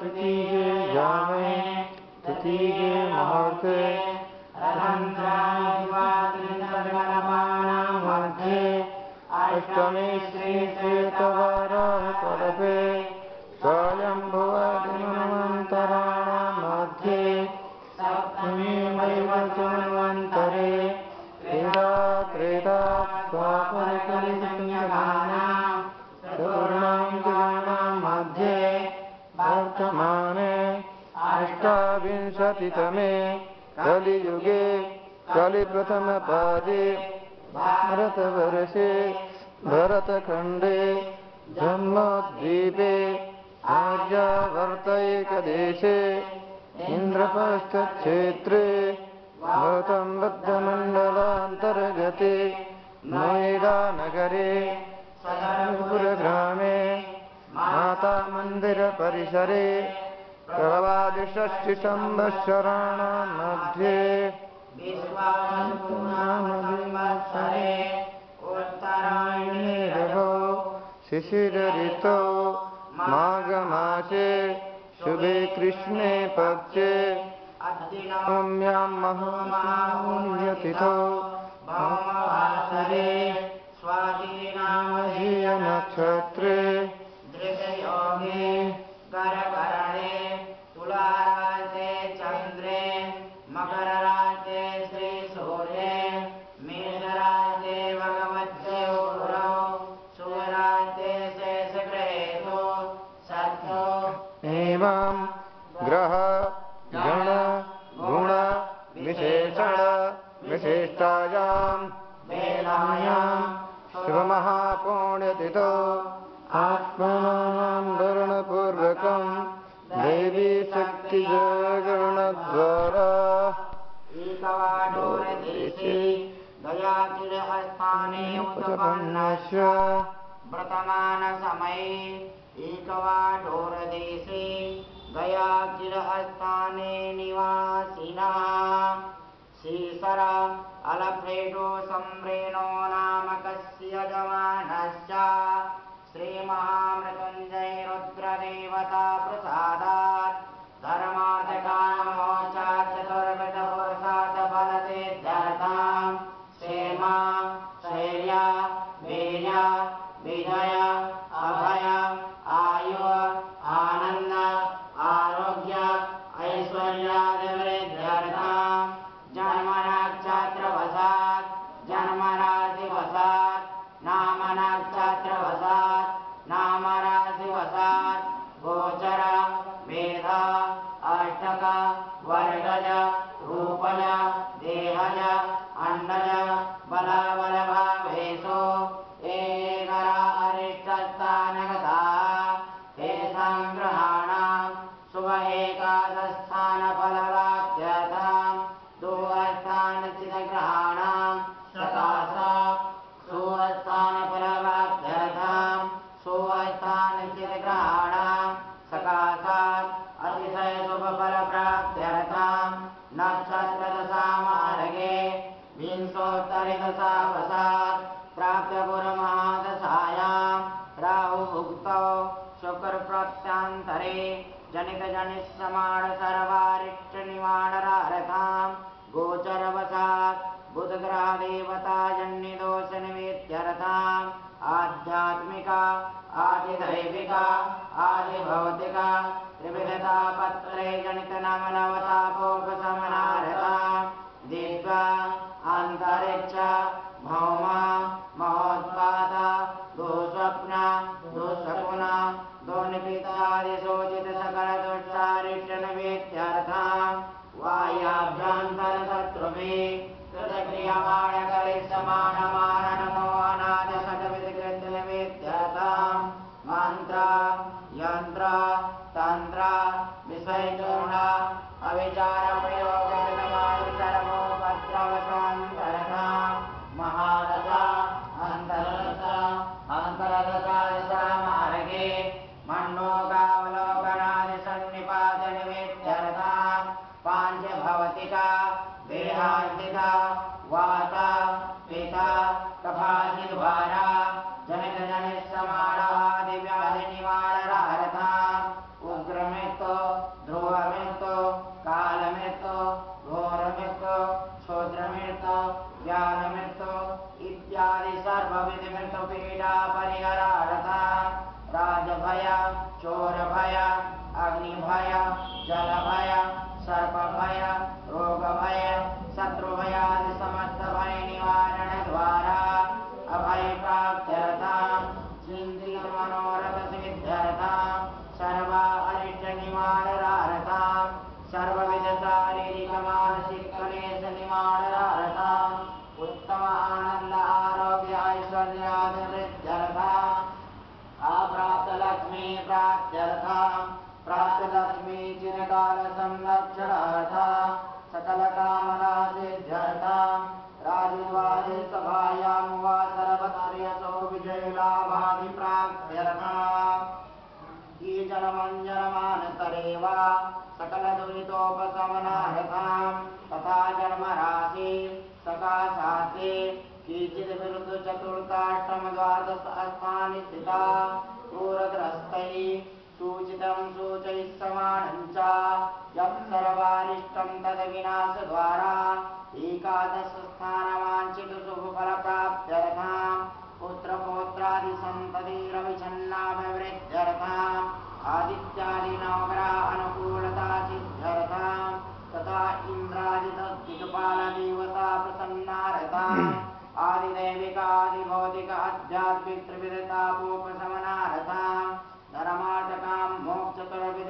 तृतीये यामे तृतीये मुहूर्ते मध्ये अष्टमे श्रीश्वेतवाराह कल्पे स्वयंभुवदिमन्वन्तराणां मध्ये सप्तमे वैवस्वन्वन्तरे त्रेधा स्वापरकलियुगानां चतुर्णां मध्ये वर्तमाने अष्टाविंशतितमे कलियुगे कलिप्रथमपादे भारतवर्षे भरतखण्डे जम्बूद्वीपे आर्यावर्तैकदेशे इन्द्रप्रस्थक्षेत्रे गौतम बुद्धमण्डलान्तर्गते नोएडानगरे सदरपुरग्रामे मातामन्दिरपरिसरे प्रभावादिषष्टि संवत्सराणां मध्ये विश्वावसुनामसंवत्सरे उत्तरायणे रघो शिशिरऋतौ माघमासे शुभे कृष्णे पक्षे नवम्यां महोमाहुण्यतिथौ भौमवासरे स्वातिनामधीयनक्षत्रे दृशयोगे करकरणे तुलाराशे चन्द्रे मकरराशे श्रीसूर्ये मेषराशे भगवते गुरौ सुराशे शेषग्रहेतो सत्तो एवं ग्रह गण गुण विशेषण विशिष्टायां वेलायां शुभमहापुण्यतिथौ आत्मानं वर्णपूर्वकं देवी शक्ति जागरणद्वारा एकवाडोरदेशे दयाचिरहस्ताने उत्पन्नस्य वर्तमानसमये एकवाडोरदेशे दयाचिरहस्ताने निवासिनः श्रीशर अलफ्रेडो सम्रेणो नामकस्य यजमानश्च श्रीमहामृत्युञ्जय रुद्रदेवता प्रसादात् धर्मार्थकामोक्षात् चतुर्विधपुरुषार्थ फलसिद्ध्यर्थं क्षेम शैर्य वीर्य विजय अभय आयु आनन्द आरोग्य ऐश्वर्यादिवृद्ध्यर्थं जन्मनक्षत्रवशात् जन्मराशिवशात् नामनक्षत्रवशात् नामराशिवशात् गोचर वेद अष्टक वर्गज रूपज देहज अंडज बलबलभावेषु एकरा अरिष्टस्थानगताः तेषां ग्रहाणां शुभ एकादशस्थानफलप्राप्त्यर्थं दूरस्थानचितग्रहाणां सकाशा सुवस्थानफलप्राप्त्यर्थं सुवस्थानचितग्रहाणां सकाशात् अतिशय शुभफलप्राप्त्यर्थं नक्षत्रदशामार्गे विंशोत्तरदशावशात् प्राप्तगुरुमहादशायां राहुभुक्तौ शुक्रप्रत्यान्तरे जनितजनिष्यमाण सर्वारिष्टनिवारणार्थं गोचरवशात् बुधग्रहदेवताजन्यदोषनिवेद्यर्थं आध्यात्मिक आदिदैविक आदिभौतिक त्रिविधतापत्रे जनितनमनवतापोपशमनार्थं दिव्या अन्तरिक्ष भौम महोत्पाद दुःस्वप्न दुःशकुन दुर्निपीतादिशोचित सकलदुष्टारिष्टनिवेद्यर्थं वायाभ्यन्तरशत्रुभिः कृतक्रियमाणकरिष्यमाणमाननमो अनादिषड्विधकृत्यनिवेद्यर्थं मन्त्र यन्त्र तन्त्र विषयचूर्ण अविचारप्रयोगकृतमादिसर्वोपद्रवशान्तरथं महादशा अन्तरदशा अन्तरदशादशामार्गे मण्डोकावलोकनादिसन्निपातनिवेद्यर्थं पाञ्चभवतिका देहान्तिका वात पिता कफादिद्वारा जनितजनिष्यमाणादिव्याधिनिवारणार्थं उग्रमित्र पुण्यकालसंरक्षणार्थं सकलकामनासिद्ध्यर्थं राजद्वारे सभायां वा सर्वकार्यसो विजयलाभादिप्राप्त्यर्थं कीचनमञ्जनमानसरेव सकलदुरितोपशमनार्थं तथा जन्मराशि सकाशास्त्रे कीचित् विरुद्धचतुर्थाष्टमद्वादशस्थानि स्थिता क्रूरग्रस्तैः सूचितं सूचैः समानं च यत्सर्वारिष्टं तद्विनाशद्वारा एकादशस्थानवाञ्छितशुभफलप्राप्त्यर्थं पुत्रपौत्रादिसन्ततिरविच्छिन्नाभिवृद्ध्यर्थं आदित्यादिनवग्रहानुकूलतासिद्ध्यर्थं तथा इन्द्रादिदिक्पालदेवता प्रसन्नार्थं आदिदैविकादिभौतिक आध्यात्मिक त्रिविधतापोपशमनार्थं धर्मार्थकां मोक्षचतुर्विध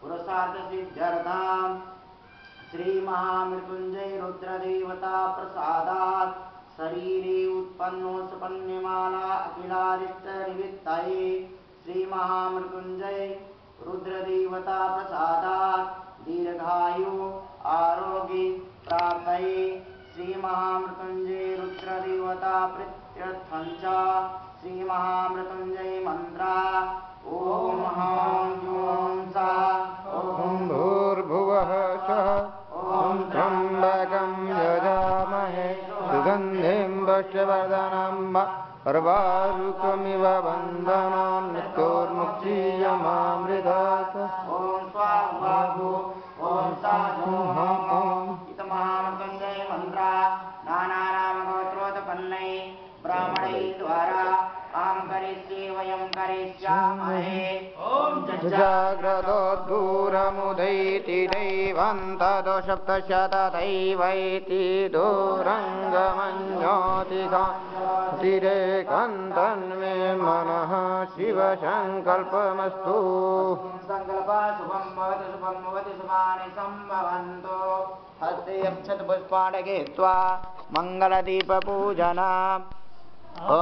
पुरुषार्थसिद्ध्यर्थं श्रीमहामृत्युञ्जय रुद्रदेवता प्रसादात् शरीरे उत्पन्नो सुपन्यमाला अखिलारिष्टनिमित्तये श्रीमहामृत्युञ्जय रुद्रदेवता प्रसादात् दीर्घायु आरोग्य प्राप्तये श्रीमहामृत्युञ्जय रुद्रदेवता प्रीत्यर्थं च श्रीमहामृत्युञ्जय मन्त्रा ॐ ह्रां ह्रूं सः ॐ भूर्भुवः स्वः ॐ त्र्यम्बकं यजामहे सुगन्धिं पुष्टिवर्धनं पर्वारुकमिव बन्धनान् मृत्योर्मुक्षीयमामृतात् ॐ स्वाहा ॐ साधु इतमहामृत्युञ्जय मन्त्रा नानानामगोत्रोत्पन्नै ब्राह्मणै द्वारा आं करिष्ये वयं करिष्यामहे ॐ जाग्रतोद्धूरमुदैति दैवं ततो सप्तशतदैवैति दूरङ्गमञ्जोतिकान्तिरेकन्तन्मे मनः शिवसङ्कल्पमस्तु सङ्कल्पः शुभं भवति शुभानि सम्भवन्तु हस्ते अक्षतपुष्पाणि गृहीत्वा मङ्गलदीपपूजना ॐ